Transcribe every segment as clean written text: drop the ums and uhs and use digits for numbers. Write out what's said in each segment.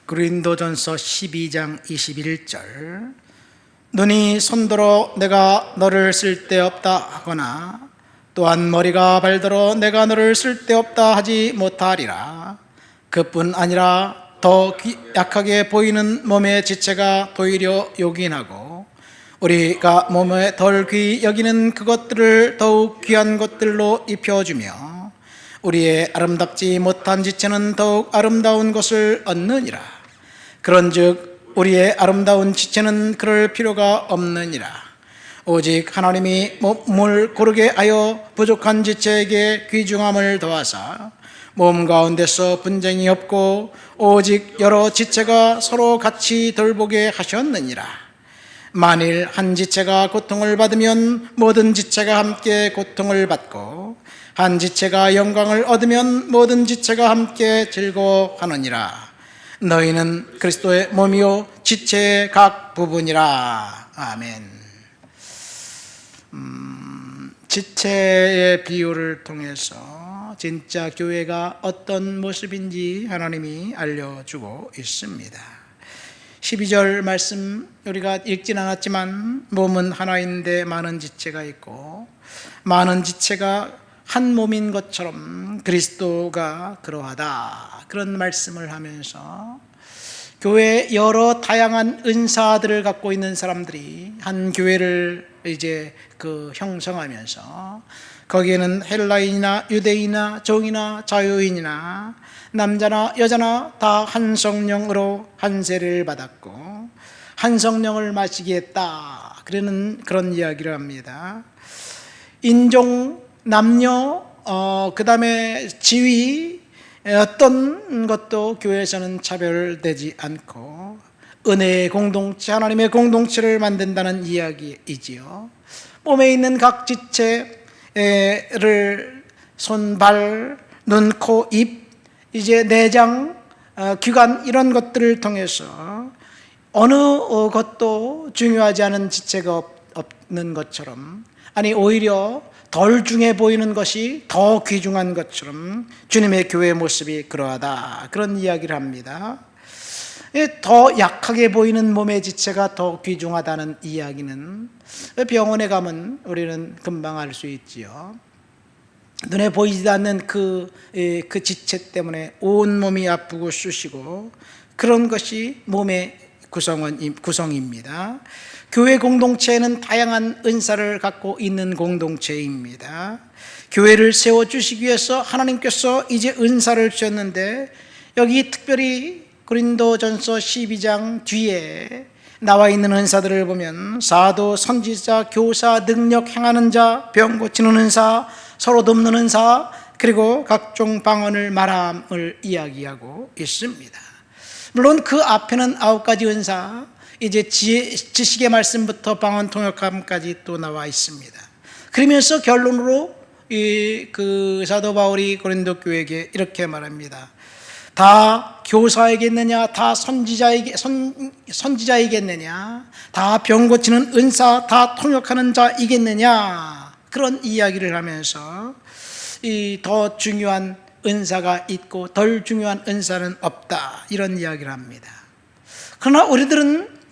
고린도전서 12장 21절 눈이 손들어 내가 너를 쓸데없다 하거나 또한 머리가 발들어 내가 너를 쓸데없다 하지 못하리라. 그뿐 아니라 더 약하게 보이는 몸의 지체가 도리어 요긴하고 우리가 몸에 덜 귀 여기는 그것들을 더욱 귀한 것들로 입혀주며 우리의 아름답지 못한 지체는 더욱 아름다운 것을 얻느니라. 그런즉 우리의 아름다운 지체는 그럴 필요가 없느니라. 오직 하나님이 몸을 고르게 하여 부족한 지체에게 귀중함을 더하사 몸 가운데서 분쟁이 없고 오직 여러 지체가 서로 같이 돌보게 하셨느니라. 만일 한 지체가 고통을 받으면 모든 지체가 함께 고통을 받고 한 지체가 영광을 얻으면 모든 지체가 함께 즐거워하느니라. 너희는 그리스도의 몸이요 지체의 각 부분이라. 아멘. 지체의 비유를 통해서 진짜 교회가 어떤 모습인지 하나님이 알려주고 있습니다. 12절 말씀 우리가 읽진 않았지만 몸은 하나인데 많은 지체가 있고 많은 지체가 한 몸인 것처럼 그리스도가 그러하다, 그런 말씀을 하면서 교회에 여러 다양한 은사들을 갖고 있는 사람들이 한 교회를 이제 형성하면서 거기에는 헬라인이나 유대인이나 종이나 자유인이나 남자나 여자나 다 한 성령으로 한 세례를 받았고 한 성령을 마시게 했다, 그런 이야기를 합니다. 인종, 남녀, 그 다음에 지위, 어떤 것도 교회에서는 차별되지 않고 은혜의 공동체, 하나님의 공동체를 만든다는 이야기이지요. 몸에 있는 각 지체를 손, 발, 눈, 코, 입, 이제 내장, 기관 이런 것들을 통해서 어느 것도 중요하지 않은 지체가 없는 것처럼, 아니 오히려 덜 중해 보이는 것이 더 귀중한 것처럼 주님의 교회의 모습이 그러하다, 그런 이야기를 합니다. 더 약하게 보이는 몸의 지체가 더 귀중하다는 이야기는 병원에 가면 우리는 금방 알 수 있지요. 눈에 보이지 않는 그 지체 때문에 온 몸이 아프고 쑤시고 그런 것이 몸의 구성입니다. 교회 공동체는 다양한 은사를 갖고 있는 공동체입니다. 교회를 세워주시기 위해서 하나님께서 이제 은사를 주셨는데, 여기 특별히 고린도전서 12장 뒤에 나와 있는 은사들을 보면 사도, 선지자, 교사, 능력 행하는 자, 병 고치는 은사, 서로 돕는 은사, 그리고 각종 방언을 말함을 이야기하고 있습니다. 물론 그 앞에는 9가지 은사, 이제 지식의 말씀부터 방언 통역함까지 또 나와 있습니다. 그러면서 결론으로 사도 바울이 고린도 교회에게 이렇게 말합니다. 다 교사이겠느냐, 다 선지자이겠느냐, 다 병 고치는 은사, 다 통역하는 자이겠느냐, 그런 이야기를 하면서 더 중요한 은사가 있고 덜 중요한 은사는 없다, 이런 이야기를 합니다. 그러나 우리들은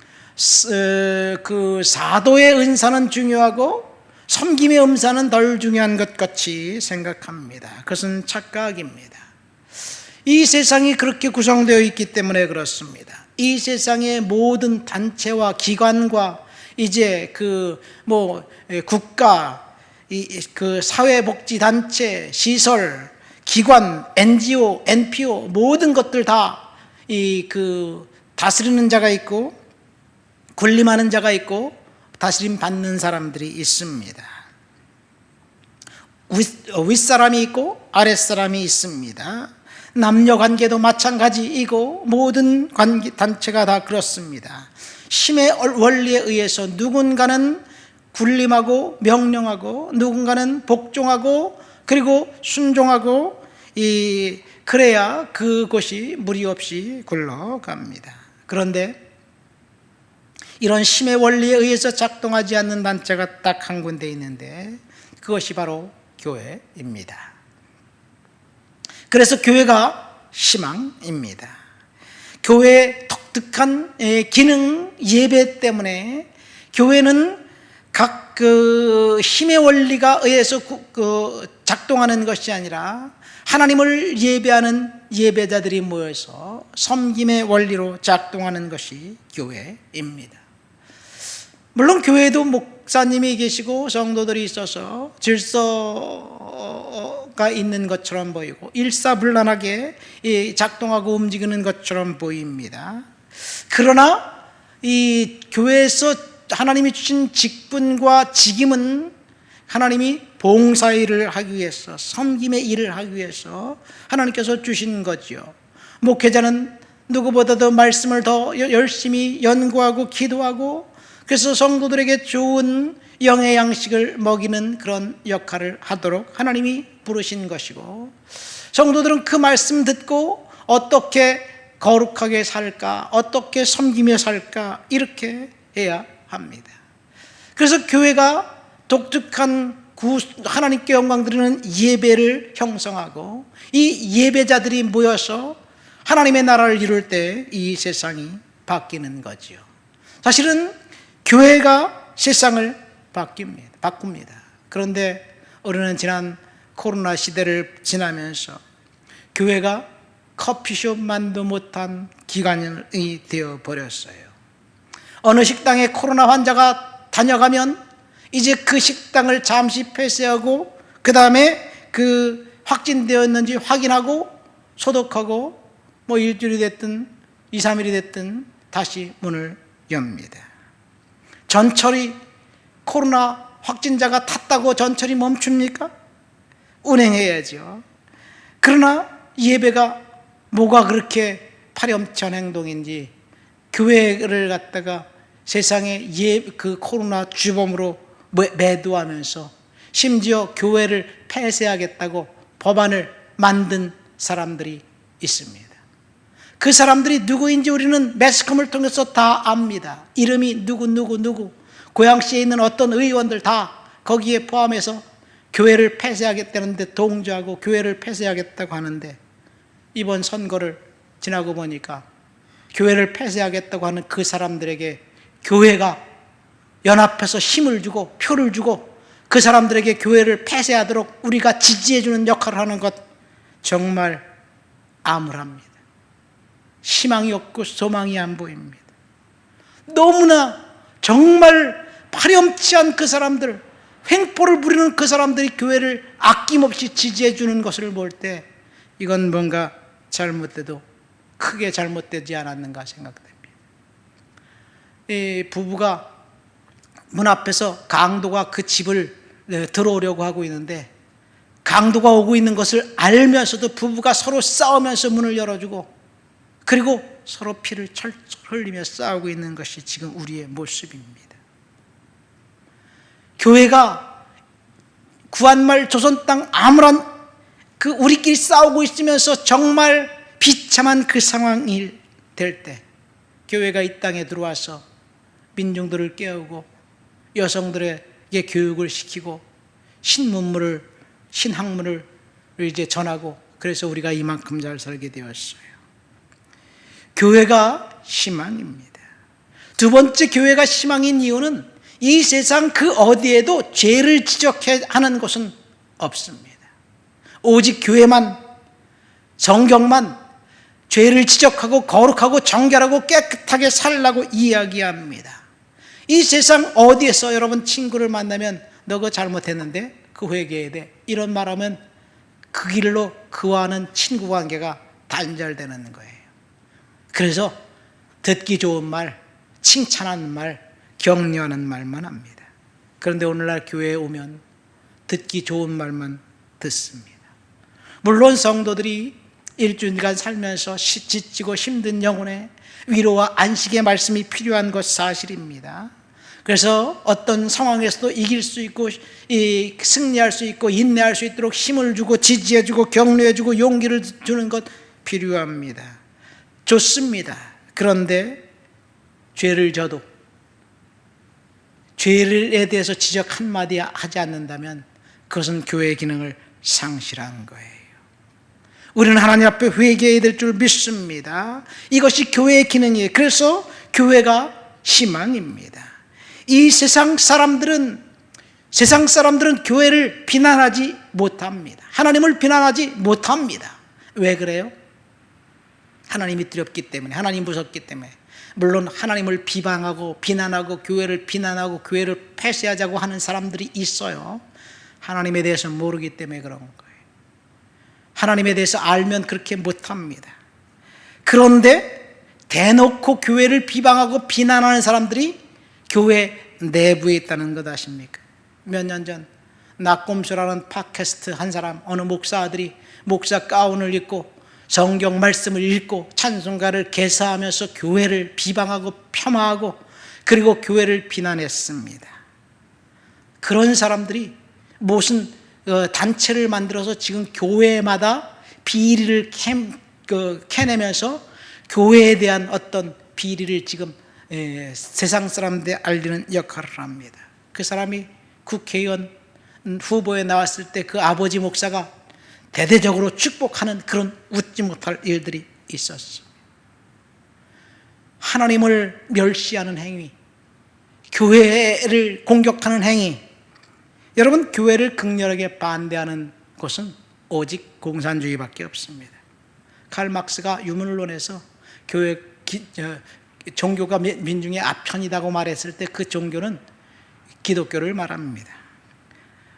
그 사도의 은사는 중요하고 섬김의 은사는 덜 중요한 것 같이 생각합니다. 그것은 착각입니다. 이 세상이 그렇게 구성되어 있기 때문에 그렇습니다. 이 세상의 모든 단체와 기관과 이제 국가, 사회복지단체, 시설, 기관, NGO, NPO 모든 것들 다 다스리는 자가 있고 군림하는 자가 있고 다스림 받는 사람들이 있습니다. 윗사람이 있고 아랫사람이 있습니다. 남녀 관계도 마찬가지이고 모든 단체가 다 그렇습니다. 힘의 원리에 의해서 누군가는 군림하고 명령하고 누군가는 복종하고 그리고 순종하고 그래야 그곳이 무리 없이 굴러갑니다. 그런데 이런 힘의 원리에 의해서 작동하지 않는 단체가 딱 한 군데 있는데 그것이 바로 교회입니다. 그래서 교회가 희망입니다. 교회의 독특한 기능 예배 때문에 교회는 각 그 힘의 원리가 의해서 작동하는 것이 아니라 하나님을 예배하는 예배자들이 모여서 섬김의 원리로 작동하는 것이 교회입니다. 물론 교회에도 목사님이 계시고 성도들이 있어서 질서가 있는 것처럼 보이고 일사불란하게 작동하고 움직이는 것처럼 보입니다. 그러나 이 교회에서 하나님이 주신 직분과 직임은 하나님이 봉사일을 하기 위해서, 섬김의 일을 하기 위해서 하나님께서 주신 거죠. 목회자는 누구보다도 말씀을 더 열심히 연구하고 기도하고, 그래서 성도들에게 좋은 영의 양식을 먹이는 그런 역할을 하도록 하나님이 부르신 것이고, 성도들은 그 말씀 듣고 어떻게 거룩하게 살까, 어떻게 섬기며 살까, 이렇게 해야 합니다. 그래서 교회가 독특한 하나님께 영광 드리는 예배를 형성하고, 이 예배자들이 모여서 하나님의 나라를 이룰 때 이 세상이 바뀌는 거죠. 사실은 교회가 세상을 바꿉니다. 그런데 우리는 지난 코로나 시대를 지나면서 교회가 커피숍만도 못한 기관이 되어버렸어요. 어느 식당에 코로나 환자가 다녀가면 이제 그 식당을 잠시 폐쇄하고, 그 다음에 그 확진되었는지 확인하고 소독하고, 뭐 일주일이 됐든 2, 3일이 됐든 다시 문을 엽니다. 전철이 코로나 확진자가 탔다고 전철이 멈춥니까? 운행해야죠. 그러나 예배가 뭐가 그렇게 파렴치한 행동인지 교회를 갖다가 세상에 그 코로나 주범으로 매도하면서 심지어 교회를 폐쇄하겠다고 법안을 만든 사람들이 있습니다. 그 사람들이 누구인지 우리는 매스컴을 통해서 다 압니다. 이름이 누구, 고양시에 있는 어떤 의원들 다 거기에 포함해서 교회를 폐쇄하겠다는데 동조하고 교회를 폐쇄하겠다고 하는데, 이번 선거를 지나고 보니까 교회를 폐쇄하겠다고 하는 그 사람들에게 교회가 연합해서 힘을 주고 표를 주고 그 사람들에게 교회를 폐쇄하도록 우리가 지지해주는 역할을 하는 것, 정말 암울합니다. 희망이 없고 소망이 안 보입니다. 너무나 정말 파렴치한 그 사람들, 횡포를 부리는 그 사람들이 교회를 아낌없이 지지해주는 것을 볼 때 이건 뭔가 잘못돼도 크게 잘못되지 않았는가 생각됩니다. 이 부부가 문 앞에서 강도가 그 집을 들어오려고 하고 있는데, 강도가 오고 있는 것을 알면서도 부부가 서로 싸우면서 문을 열어주고, 그리고 서로 피를 철철 흘리며 싸우고 있는 것이 지금 우리의 모습입니다. 교회가 구한말 조선 땅 아무런 그 우리끼리 싸우고 있으면서 정말 비참한 그 상황이 될 때 교회가 이 땅에 들어와서 민중들을 깨우고 여성들에게 교육을 시키고 신학문을 이제 전하고, 그래서 우리가 이만큼 잘 살게 되었어요. 교회가 희망입니다. 두 번째, 교회가 희망인 이유는 이 세상 그 어디에도 죄를 지적하는 곳은 없습니다. 오직 교회만, 성경만 죄를 지적하고 거룩하고 정결하고 깨끗하게 살라고 이야기합니다. 이 세상 어디에서 여러분 친구를 만나면 너 그거 잘못했는데 그 회개해야 돼, 이런 말하면 그 길로 그와는 친구 관계가 단절되는 거예요. 그래서 듣기 좋은 말, 칭찬하는 말, 격려하는 말만 합니다. 그런데 오늘날 교회에 오면 듣기 좋은 말만 듣습니다. 물론 성도들이 일주일간 살면서 지치고 힘든 영혼에 위로와 안식의 말씀이 필요한 것 사실입니다. 그래서 어떤 상황에서도 이길 수 있고 승리할 수 있고 인내할 수 있도록 힘을 주고 지지해주고 격려해주고 용기를 주는 것 필요합니다. 좋습니다. 그런데 죄를 져도 죄에 대해서 지적 한마디 하지 않는다면 그것은 교회의 기능을 상실한 거예요. 우리는 하나님 앞에 회개해야 될 줄 믿습니다. 이것이 교회의 기능이에요. 그래서 교회가 희망입니다. 이 세상 사람들은 교회를 비난하지 못합니다. 하나님을 비난하지 못합니다. 왜 그래요? 하나님이 두렵기 때문에, 하나님 무섭기 때문에. 물론 하나님을 비방하고 비난하고 교회를 비난하고 교회를 폐쇄하자고 하는 사람들이 있어요. 하나님에 대해서 모르기 때문에 그런 거예요. 하나님에 대해서 알면 그렇게 못합니다. 그런데 대놓고 교회를 비방하고 비난하는 사람들이 교회 내부에 있다는 것 아십니까? 몇 년 전 낙곰수라는 팟캐스트 한 사람, 어느 목사 아들이 목사 가운을 입고 성경 말씀을 읽고 찬송가를 개사하면서 교회를 비방하고 폄하하고 그리고 교회를 비난했습니다. 그런 사람들이 무슨 단체를 만들어서 지금 교회마다 비리를 캐내면서 교회에 대한 어떤 비리를 지금 세상 사람들에 알리는 역할을 합니다. 그 사람이 국회의원 후보에 나왔을 때 그 아버지 목사가 대대적으로 축복하는 그런 웃지 못할 일들이 있었습니다. 하나님을 멸시하는 행위, 교회를 공격하는 행위. 여러분, 교회를 극렬하게 반대하는 것은 오직 공산주의밖에 없습니다. 칼 막스가 유물론에서 종교가 민중의 아편이라고 말했을 때 그 종교는 기독교를 말합니다.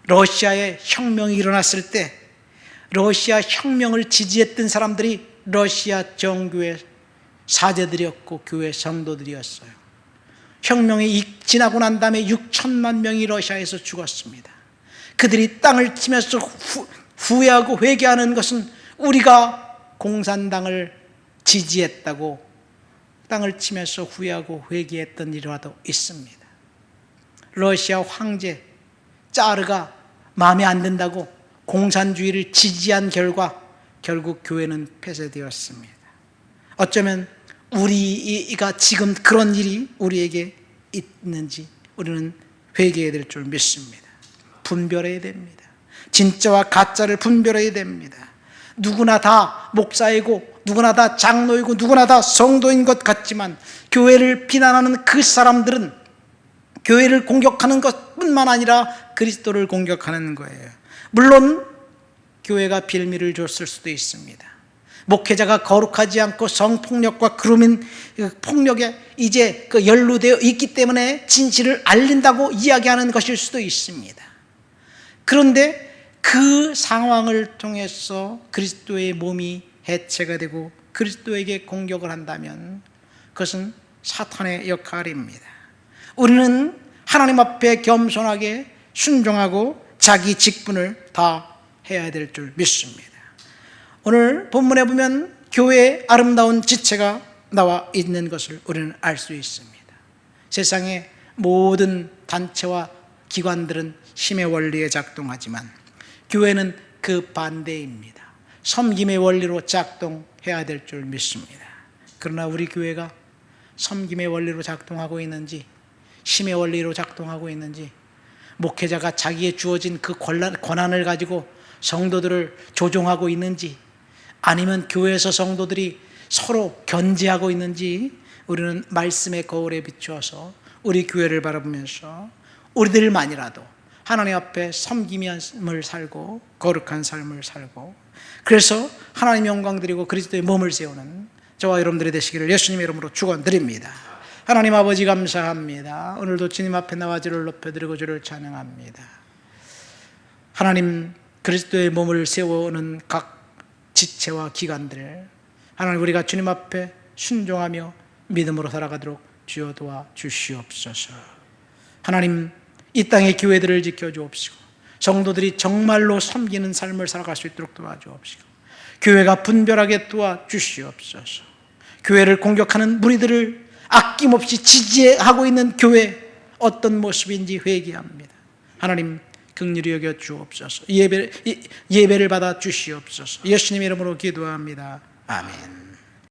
러시아에 혁명이 일어났을 때 러시아 혁명을 지지했던 사람들이 러시아 정교회 사제들이었고 교회 성도들이었어요. 혁명이 지나고 난 다음에 6천만 명이 러시아에서 죽었습니다. 그들이 땅을 치면서 후회하고 회개하는 것은 우리가 공산당을 지지했다고 땅을 치면서 후회하고 회개했던 일화도 있습니다. 러시아 황제 짜르가 마음에 안 든다고 공산주의를 지지한 결과 결국 교회는 폐쇄되었습니다. 어쩌면 우리가 지금 그런 일이 우리에게 있는지 우리는 회개해야 될 줄 믿습니다. 분별해야 됩니다. 진짜와 가짜를 분별해야 됩니다. 누구나 다 목사이고 누구나 다 장로이고 누구나 다 성도인 것 같지만 교회를 비난하는 그 사람들은 교회를 공격하는 것뿐만 아니라 그리스도를 공격하는 거예요. 물론 교회가 빌미를 줬을 수도 있습니다. 목회자가 거룩하지 않고 성폭력과 그루밍 폭력에 이제 연루되어 있기 때문에 진실을 알린다고 이야기하는 것일 수도 있습니다. 그런데 그 상황을 통해서 그리스도의 몸이 해체가 되고 그리스도에게 공격을 한다면 그것은 사탄의 역할입니다. 우리는 하나님 앞에 겸손하게 순종하고 자기 직분을 다 해야 될 줄 믿습니다. 오늘 본문에 보면 교회의 아름다운 지체가 나와 있는 것을 우리는 알 수 있습니다. 세상의 모든 단체와 기관들은 힘의 원리에 작동하지만 교회는 그 반대입니다. 섬김의 원리로 작동해야 될 줄 믿습니다. 그러나 우리 교회가 섬김의 원리로 작동하고 있는지 힘의 원리로 작동하고 있는지 목회자가 자기의 주어진 그 권한을 가지고 성도들을 조종하고 있는지 아니면 교회에서 성도들이 서로 견제하고 있는지 우리는 말씀의 거울에 비추어서 우리 교회를 바라보면서 우리들만이라도 하나님 앞에 섬김을 살고 거룩한 삶을 살고 그래서 하나님 영광 드리고 그리스도의 몸을 세우는 저와 여러분들이 되시기를 예수님의 이름으로 축원드립니다. 하나님 아버지 감사합니다. 오늘도 주님 앞에 나와 주를 높여드리고 주를 찬양합니다. 하나님 그리스도의 몸을 세우는 각 지체와 기관들 하나님 우리가 주님 앞에 순종하며 믿음으로 살아가도록 주여 도와 주시옵소서. 하나님 이 땅의 교회들을 지켜주옵시고 성도들이 정말로 섬기는 삶을 살아갈 수 있도록 도와주옵시고 교회가 분별하게 도와주시옵소서. 교회를 공격하는 무리들을 아낌없이 지지하고 있는 교회 어떤 모습인지 회개합니다. 하나님 긍휼히 여겨 주옵소서. 예배를 받아 주시옵소서. 예수님 이름으로 기도합니다. 아멘.